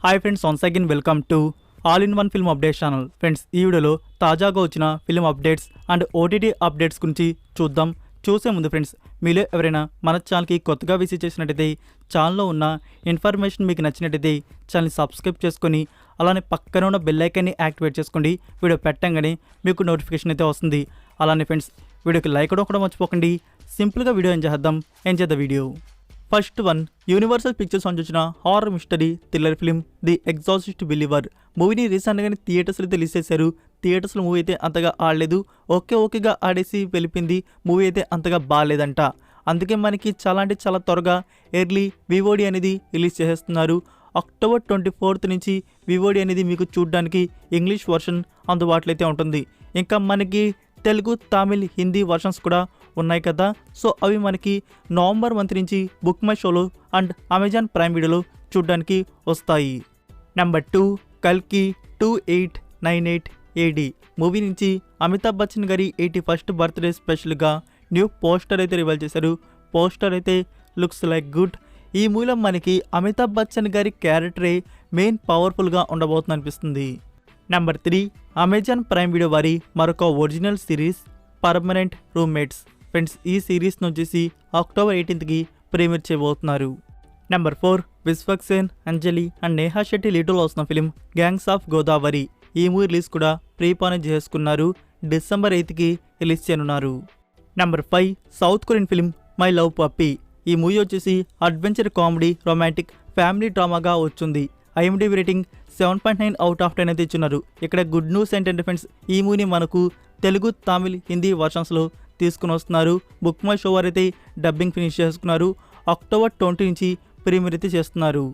Hi friends, once again welcome to all in one film updates channel. Friends, ఈ వీడియోలో తాజాగా వచ్చిన film updates and OTT updates గురించి చూద్దాం. చూసే ముందు ఫ్రెండ్స్, మీలో ఎవరైనా మన ఛానల్కి కొత్తగా విజిట్ చేసినట్టయితే ఛానల్లో ఉన్న ఇన్ఫర్మేషన్ మీకు నచ్చినట్టయితే ఛానల్ని సబ్స్క్రైబ్ చేసుకొని అలానే పక్కన ఉన్న బెల్ ఐకాన్ని యాక్టివేట్ చేసుకోండి. వీడియో పెట్టంగానే మీకు నోటిఫికేషన్ అయితే వస్తుంది. అలానే ఫ్రెండ్స్, వీడియోకి లైక్ కూడా మర్చిపోకండి. సింపుల్గా వీడియో ఎంజాయ్ చేద్దాం video. First one, universal pictures నుంచి వచ్చిన horror mystery thriller film the exorcist believer మూవీని రీసెంట్గానే థియేటర్స్లో అయితే రిలీజ్ చేశారు. థియేటర్స్లో మూవీ అయితే అంతగా ఆడలేదు, ఓకేగా ఆడేసి వెళ్ళిపోయింది. మూవీ అయితే అంతగా బాగాలేదంట. అందుకే మనకి చాలా అంటే చాలా త్వరగా ఎర్లీ వివోడి అనేది రిలీజ్ చేసేస్తున్నారు. అక్టోబర్ 24 నుంచి వివోడి అనేది మీకు చూడడానికి ఇంగ్లీష్ వర్షన్ అందుబాటులో అయితే ఉంటుంది. ఇంకా మనకి తెలుగు, తమిళ్, హిందీ వర్షన్స్ కూడా ఉన్నాయి కదా. సో అవి మనకి నవంబర్ మంత్ నుంచి బుక్ మై షోలో అండ్ అమెజాన్ ప్రైమ్ వీడియోలో చూడడానికి వస్తాయి. నెంబర్ 2, కల్కి 2898 AD మూవీ నుంచి అమితాబ్ బచ్చన్ గారి 81st బర్త్డే స్పెషల్గా న్యూ పోస్టర్ అయితే రివీల్ చేశారు. పోస్టర్ అయితే లుక్స్ లైక్ గుడ్. ఈ మూలం మనకి అమితాబ్ బచ్చన్ గారి క్యారెక్టరే మెయిన్ పవర్ఫుల్గా ఉండబోతుంది అనిపిస్తుంది. నెంబర్ 3, అమెజాన్ ప్రైమ్ వీడియో వారి మరొక original series permanent roommates. Friends, ఈ సిరీస్ను వచ్చేసి అక్టోబర్ 18కి ప్రీమియర్ చేయబోతున్నారు. నెంబర్ 4, విశ్వక్సేన్, అంజలి అండ్ నేహా శెట్టి లీడర్లో వస్తున్న ఫిలిం గ్యాంగ్స్ ఆఫ్ గోదావరి. ఈ మూవీ రిలీజ్ కూడా ప్రీపాన్ చేసుకున్నారు. డిసెంబర్ 8కి రిలీజ్ చేయనున్నారు. Number 5, south Korean film my love puppy. ఈ మూవీ వచ్చేసి అడ్వెంచర్ కామెడీ రొమాంటిక్ ఫ్యామిలీ డ్రామాగా వచ్చింది. ఐఎండిబి రేటింగ్ 7.9 అవుట్ ఆఫ్ 10 అయితే ఇచ్చున్నారు. ఇక్కడ గుడ్ న్యూస్ ఏంటంటే ఫ్రెండ్స్, ఈ మూవీని మనకు తెలుగు, తమిళ్, హిందీ వర్షన్స్లో తీసుకుని వస్తున్నారు. బుక్ మై షో వారు అయితే డబ్బింగ్ ఫినిష్ చేసుకున్నారు. అక్టోబర్ 20 నుంచి ప్రీమియర్ అయితే చేస్తున్నారు.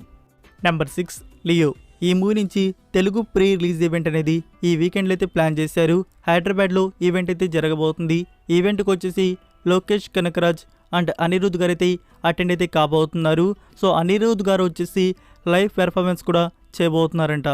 Number 6, Leo. ఈ మూవీ నుంచి తెలుగు ప్రీ రిలీజ్ ఈవెంట్ అనేది ఈ వీకెండ్లో అయితే ప్లాన్ చేశారు. హైదరాబాద్లో ఈవెంట్ అయితే జరగబోతుంది. ఈవెంట్కి వచ్చేసి లోకేష్ కనకరాజ్ అండ్ అనిరుద్ధ్ గారు అయితే అటెండ్ అయితే కాబోతున్నారు. సో అనిరుద్ధ్ గారు వచ్చేసి లైవ్ పెర్ఫార్మెన్స్ కూడా చేయబోతున్నారంట.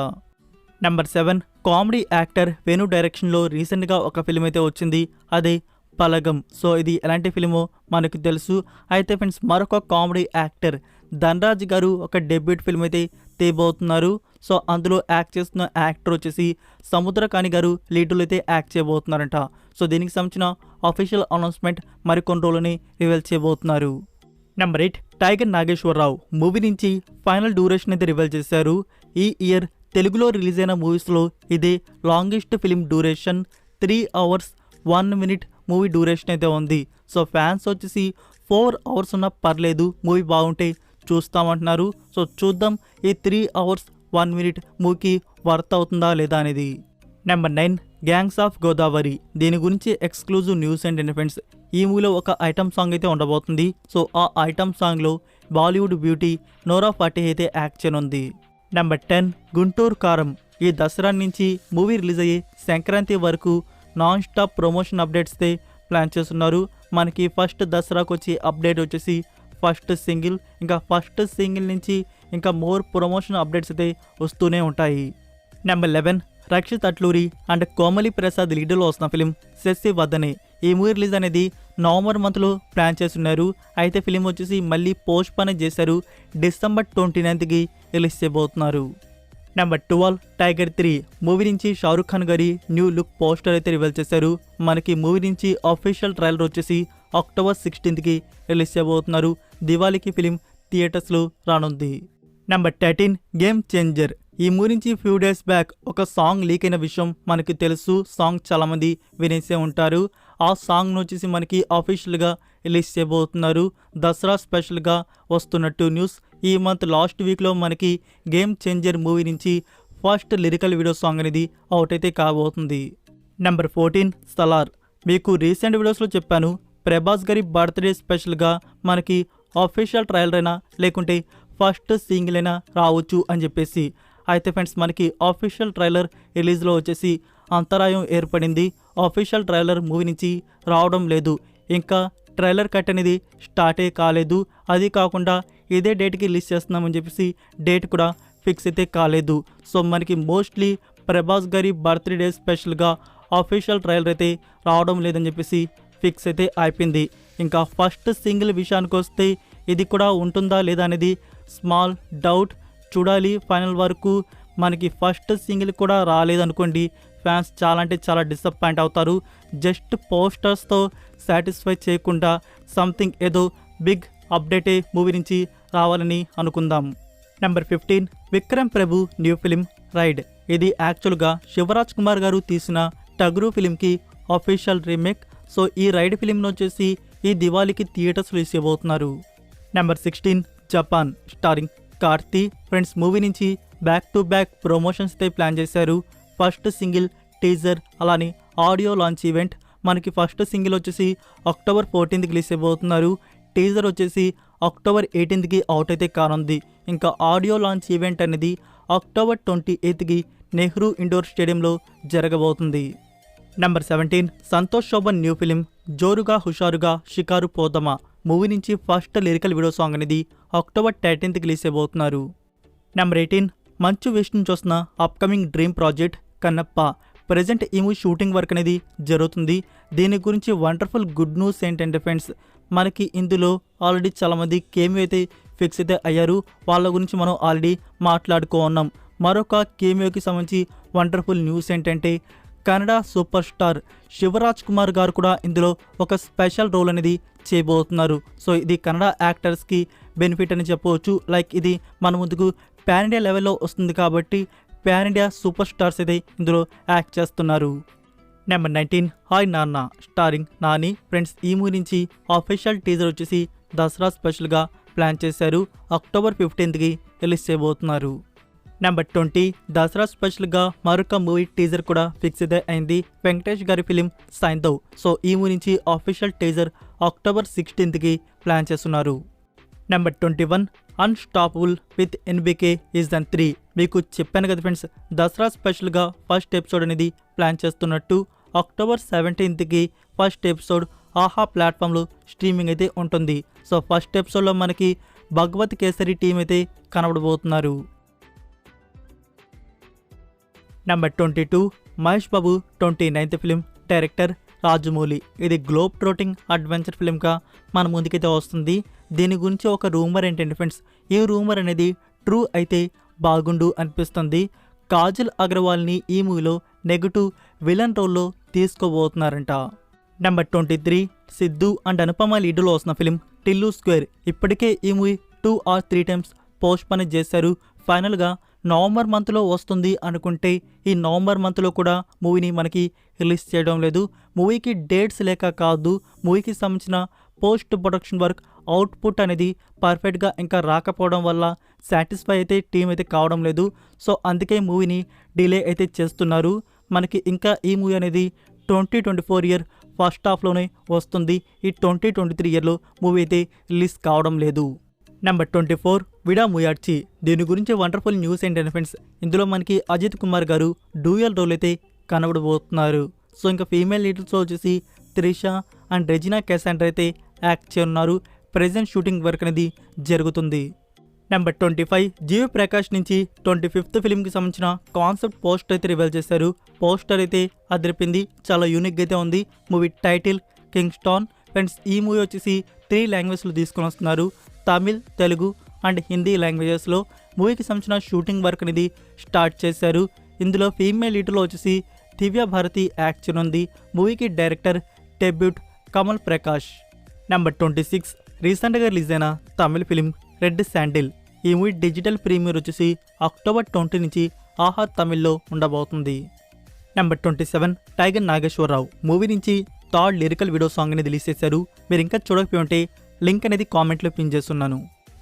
నెంబర్ 7, కామెడీ యాక్టర్ వేణు డైరెక్షన్లో రీసెంట్గా ఒక ఫిల్మ్ అయితే వచ్చింది, అదే పలగం. సో ఇది ఎలాంటి ఫిలిమో మనకు తెలుసు. అయితే ఫ్రెండ్స్, మరొక కామెడీ యాక్టర్ ధనరాజ్ గారు ఒక డెబ్యూట్ ఫిల్మ్ అయితే తీయబోతున్నారు. సో అందులో యాక్ట్ చేస్తున్న యాక్టర్ వచ్చేసి సముద్రకాని గారు లీడ్లో అయితే యాక్ట్ చేయబోతున్నారంట. సో దీనికి సంబంధించిన అఫీషియల్ అనౌన్స్మెంట్ మరికొన్ని రోజులని రివీల్ చేయబోతున్నారు. నెంబర్ 8, టైగర్ నాగేశ్వరరావు మూవీ నుంచి ఫైనల్ డ్యూరేషన్ అయితే రివీల్ చేశారు. ఈ ఇయర్ తెలుగులో రిలీజ్ అయిన మూవీస్లో ఇదే longest film duration. 3 hours 1 minute movie duration అయితే ఉంది. సో ఫ్యాన్స్ వచ్చేసి 4 hours ఉన్నా పర్లేదు, మూవీ బాగుంటే చూస్తామంటున్నారు. సో చూద్దాం ఈ 3 hours 1 minute మూవీకి వర్త్ అవుతుందా లేదా అనేది. Number 9, gangs of Godavari. దీని గురించి ఎక్స్క్లూజివ్ న్యూస్ ఏంటంటే ఫ్రెండ్స్, ఈ మూవీలో ఒక ఐటమ్ సాంగ్ అయితే ఉండబోతుంది. సో ఆ ఐటమ్ సాంగ్లో బాలీవుడ్ బ్యూటీ నోరా ఫతేహి అయితే యాక్ట్ చేయనుంది. నెంబర్ 10, గుంటూరు కారం. ఈ దసరా నుంచి మూవీ రిలీజ్ అయ్యే సంక్రాంతి వరకు నాన్ స్టాప్ ప్రమోషన్ అప్డేట్స్తే ప్లాన్ చేస్తున్నారు. మనకి ఫస్ట్ దసరాకు వచ్చే అప్డేట్ వచ్చేసి ఫస్ట్ సింగిల్, ఇంకా ఫస్ట్ సింగిల్ నుంచి ఇంకా మోర్ ప్రమోషన్ అప్డేట్స్ అయితే వస్తూనే ఉంటాయి. నెంబర్ 11, రక్షిత్ అట్లూరి అండ్ కోమలి ప్రసాద్ లీడర్లో వస్తున్న ఫిలిం శశి వదనే. ఈ మూవీ రిలీజ్ అనేది నవంబర్ మంత్లో ప్లాన్ చేస్తున్నారు. అయితే ఫిలిం వచ్చేసి మళ్ళీ పోస్ట్ పోన్ చేశారు. డిసెంబర్ 29కి రిలీజ్ చేయబోతున్నారు. నెంబర్ 12, టైగర్ 3 మూవీ నుంచి షారుఖ్ ఖాన్ గారి న్యూ లుక్ పోస్టర్ అయితే రివీల్ చేశారు. మనకి మూవీ నుంచి అఫీషియల్ ట్రైలర్ వచ్చేసి అక్టోబర్ 16కి రిలీజ్ చేయబోతున్నారు. దివాళీకి ఫిలిం థియేటర్స్లో రానుంది. Number 13, game changer. ఈ మూవీ నుంచి ఫ్యూ డేస్ బ్యాక్ ఒక సాంగ్ లీక్ అయిన విషయం మనకి తెలుసు. సాంగ్ చాలామంది వినేసే ఉంటారు. ఆ సాంగ్ను వచ్చేసి మనకి అఫీషియల్గా రిలీజ్ చేయబోతున్నారు. దసరా స్పెషల్గా వస్తున్నట్టు న్యూస్. ఈ మంత్ లాస్ట్ వీక్లో మనకి గేమ్ చేంజర్ మూవీ నుంచి ఫస్ట్ లిరికల్ వీడియో సాంగ్ అనేది అవుట్ అయితే కాబోతుంది. నెంబర్ 14, సలార్. మీకు రీసెంట్ వీడియోస్లో చెప్పాను, ప్రభాస్ గారి బర్త్డే స్పెషల్గా మనకి అఫీషియల్ ట్రయల్ అయినా లేకుంటే ఫస్ట్ సింగిల్ అయినా రావచ్చు అని చెప్పేసి. అయితే ఫ్రెండ్స్, మనకి అఫీషియల్ ట్రైలర్ రిలీజ్లో వచ్చేసి అంతరాయం ఏర్పడింది. అఫీషియల్ ట్రైలర్ మూవీ నుంచి రావడం లేదు. ఇంకా ట్రైలర్ కట్ అనేది స్టార్టే కాలేదు. అది కాకుండా ఇదే డేట్కి రిలీజ్ చేస్తున్నామని చెప్పేసి డేట్ కూడా ఫిక్స్ అయితే కాలేదు. సో మనకి మోస్ట్లీ ప్రభాస్ గారి బర్త్డే స్పెషల్గా అఫీషియల్ ట్రైలర్ అయితే రావడం లేదని చెప్పేసి ఫిక్స్ అయితే అయిపోయింది. ఇంకా ఫస్ట్ సింగిల్ విషయానికి వస్తే ఇది కూడా ఉంటుందా లేదా అనేది స్మాల్ డౌట్. చూడాలి ఫైనల్ వరకు. మనకి ఫస్ట్ సింగిల్ కూడా రాలేదనుకోండి, ఫ్యాన్స్ చాలా అంటే చాలా డిసప్పాయింట్ అవుతారు. జస్ట్ పోస్టర్స్తో సాటిస్ఫై చేయకుండా సంథింగ్ ఏదో బిగ్ అప్డేటే మూవీ నుంచి రావాలని అనుకుందాం. నెంబర్ 15 విక్రమ్ ప్రభు న్యూ ఫిలిం రైడ్. ఇది యాక్చువల్గా శివరాజ్ కుమార్ గారు తీసిన టగ్రు ఫిలింకి అఫీషియల్ రీమేక్. సో ఈ రైడ్ ఫిలింను వచ్చేసి ఈ దివాళీకి థియేటర్స్ రిలీజ్ చేయబోతున్నారు. Number 16 Japan starring Karthi. Friends movie నుంచి బ్యాక్ టు బ్యాక్ ప్రమోషన్స్ అయితే ప్లాన్ చేశారు. ఫస్ట్ సింగిల్, టీజర్, అలానే ఆడియో లాంచ్ ఈవెంట్. మనకి ఫస్ట్ సింగిల్ వచ్చేసి అక్టోబర్ 14కి రిలీజ్ అయిపోతున్నారు. టీజర్ వచ్చేసి అక్టోబర్ 18కి అవుట్ అయితే కానుంది. ఇంకా ఆడియో లాంచ్ ఈవెంట్ అనేది అక్టోబర్ 28కి నెహ్రూ ఇండోర్ స్టేడియంలో జరగబోతుంది. Number 17 Santosh Sobhan new film Joruga Husharuga Shikaru Podama. Movie నుంచి ఫస్ట్ లిరికల్ వీడియో సాంగ్ అనేది అక్టోబర్ 13కి రిలీజ్ అయిపోతున్నారు. నెంబర్ 18 మంచు విష్ణు చూస్తున్న upcoming dream project Kannappa. Present ఈ మూవీ షూటింగ్ వర్క్ అనేది జరుగుతుంది. దీని గురించి వండర్ఫుల్ గుడ్ న్యూస్ ఏంటంటే ఫ్రెండ్స్, మనకి ఇందులో ఆల్రెడీ చాలామంది కేమియో అయితే ఫిక్స్ అయితే అయ్యారు. వాళ్ళ గురించి మనం ఆల్రెడీ మాట్లాడుకున్నాం. మరొక కేమియోకి సంబంధించి వండర్ఫుల్ న్యూస్ ఏంటంటే కన్నడ సూపర్ స్టార్ శివరాజ్ కుమార్ గారు కూడా ఇందులో ఒక స్పెషల్ రోల్ అనేది చేయబోతున్నారు. సో ఇది కన్నడ యాక్టర్స్కి బెనిఫిట్ అని చెప్పవచ్చు. లైక్ ఇది మన ముందుకు పాన్ ఇండియా లెవెల్లో వస్తుంది కాబట్టి పాన్ ఇండియా సూపర్ స్టార్స్ అయితే ఇందులో యాక్ట్ చేస్తున్నారు. నెంబర్ 19 హాయ్ నాన్న స్టారింగ్ నాని. ఫ్రెండ్స్ ఈ మూవీ నుంచి అఫీషియల్ టీజర్ వచ్చేసి దసరా స్పెషల్గా ప్లాన్ చేశారు. అక్టోబర్ 15కి రిలీజ్ చేయబోతున్నారు. నెంబర్ 20 దసరా స్పెషల్గా మరొక మూవీ టీజర్ కూడా ఫిక్స్ అయితే అయింది. వెంకటేష్ గారి ఫిలిం సైంధవ్. సో ఈ మూవీ నుంచి అఫీషియల్ టీజర్ అక్టోబర్ 16కి ప్లాన్ చేస్తున్నారు. Number 21 unstoppable with NBK season 3. మీకు చెప్పాను కదా ఫ్రెండ్స్, దసరా స్పెషల్గా ఫస్ట్ ఎపిసోడ్ అనేది ప్లాన్ చేస్తున్నట్టు. అక్టోబర్ 17కి ఫస్ట్ ఎపిసోడ్ ఆహా ప్లాట్ఫామ్లో స్ట్రీమింగ్ అయితే ఉంటుంది. సో ఫస్ట్ ఎపిసోడ్లో మనకి భగవత్ కేసరి టీం అయితే కనబడబోతున్నారు. Number 22 Mahesh Babu 29th film director Rajamouli. ఇది గ్లోబ్ ట్రోటింగ్ అడ్వెంచర్ ఫిలింగా మన ముందుకైతే వస్తుంది. దీని గురించి ఒక రూమర్ ఏంటంటే ఫ్రెండ్స్, ఈ రూమర్ అనేది ట్రూ అయితే బాగుండు అనిపిస్తుంది. కాజల్ అగర్వాల్ని ఈ మూవీలో నెగటివ్ విలన్ రోల్లో తీసుకోబోతున్నారంట. నెంబర్ 23 సిద్ధు అండ్ అనుపమ లీడ్లో వస్తున్న ఫిలిం టిల్లు స్క్వేర్. ఇప్పటికే ఈ movie 2 or 3 times post phone చేశారు. ఫైనల్గా నవంబర్ మంత్లో వస్తుంది అనుకుంటే ఈ నవంబర్ మంత్లో కూడా మూవీని మనకి రిలీజ్ చేయడం లేదు. మూవీకి డేట్స్ లేక కాదు, మూవీకి సంబంధించిన పోస్ట్ ప్రొడక్షన్ వర్క్ అవుట్పుట్ అనేది పర్ఫెక్ట్గా ఇంకా రాకపోవడం వల్ల సాటిస్ఫై అయితే టీం అయితే కావడం లేదు. సో అందుకే మూవీని డిలే అయితే చేస్తున్నారు. మనకి ఇంకా ఈ మూవీ అనేది 2024 ఇయర్ ఫస్ట్ హాఫ్లోనే వస్తుంది. ఈ 2023 ఇయర్లో మూవీ అయితే రిలీజ్ కావడం లేదు. నెంబర్ 24 విడా ముయాడ్చి. దీని గురించి వండర్ఫుల్ న్యూస్ ఏంటంటే ఫ్రెండ్స్, ఇందులో మనకి అజిత్ కుమార్ గారు డ్యూయల్ రోల్ అయితే కనబడబోతున్నారు. సో ఇంకా ఫీమేల్ లీడర్స్లో వచ్చేసి త్రిష అండ్ రెజినా క్యాసాండ్రా అయితే యాక్ట్ చేయనున్నారు. ప్రెజెంట్ షూటింగ్ వర్క్ అనేది జరుగుతుంది. నెంబర్ 25 జీవి ప్రకాష్ నుంచి 25th ఫిలింకి సంబంధించిన కాన్సెప్ట్ పోస్టర్ అయితే రివీల్ చేశారు. పోస్టర్ అయితే అదిరిపింది, చాలా యూనిక్గా అయితే ఉంది. Movie title Kingston. ఫ్రెండ్స్ ఈ మూవీ వచ్చేసి 3 లాంగ్వేజ్లో తీసుకొని వస్తున్నారు. తమిళ్, తెలుగు అండ్ హిందీ లాంగ్వేజెస్లో మూవీకి సంబంధించిన షూటింగ్ వర్క్ అనేది స్టార్ట్ చేశారు. ఇందులో ఫీమేల్ లీడర్లో వచ్చేసి దివ్య భారతి యాక్ట్ చేయనుంది. మూవీకి director debut Kamal Prakash. Number 26 రీసెంట్గా రిలీజ్ అయిన తమిళ్ ఫిలిం రెడ్ శాండిల్. ఈ మూవీ డిజిటల్ ప్రీమియర్ వచ్చేసి అక్టోబర్ 20 నుంచి ఆహా తమిళ్లో ఉండబోతుంది. Number 27 tiger Nageswara Rao. మూవీ నుంచి థర్డ్ లిరికల్ వీడియో సాంగ్ అనేది రిలీజ్ చేశారు. మీరు ఇంకా చూడకపోయి ఉంటే లింక్ అనేది కామెంట్లో పిన్ చేస్తున్నాను.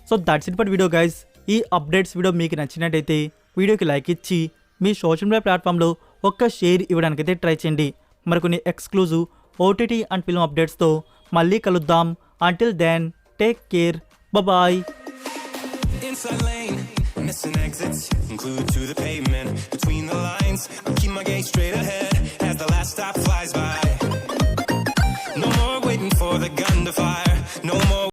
So that's it for video guys. ఈ అప్డేట్స్ వీడియో మీకు నచ్చినట్టయితే వీడియోకి లైక్ ఇచ్చి మీ సోషల్ మీడియా ప్లాట్ఫామ్లో ఒక్క షేర్ ఇవ్వడానికైతే ట్రై చేయండి. మరికొన్ని ఎక్స్క్లూజివ్ ఓటీటీ అండ్ ఫిల్మ్ అప్డేట్స్తో మళ్ళీ కలుద్దాం. Until then take care, bye. Missing exits, glued to the pavement. Between the lines, I keep my gaze straight ahead as the last stop flies by. No more waiting for the gun to fire.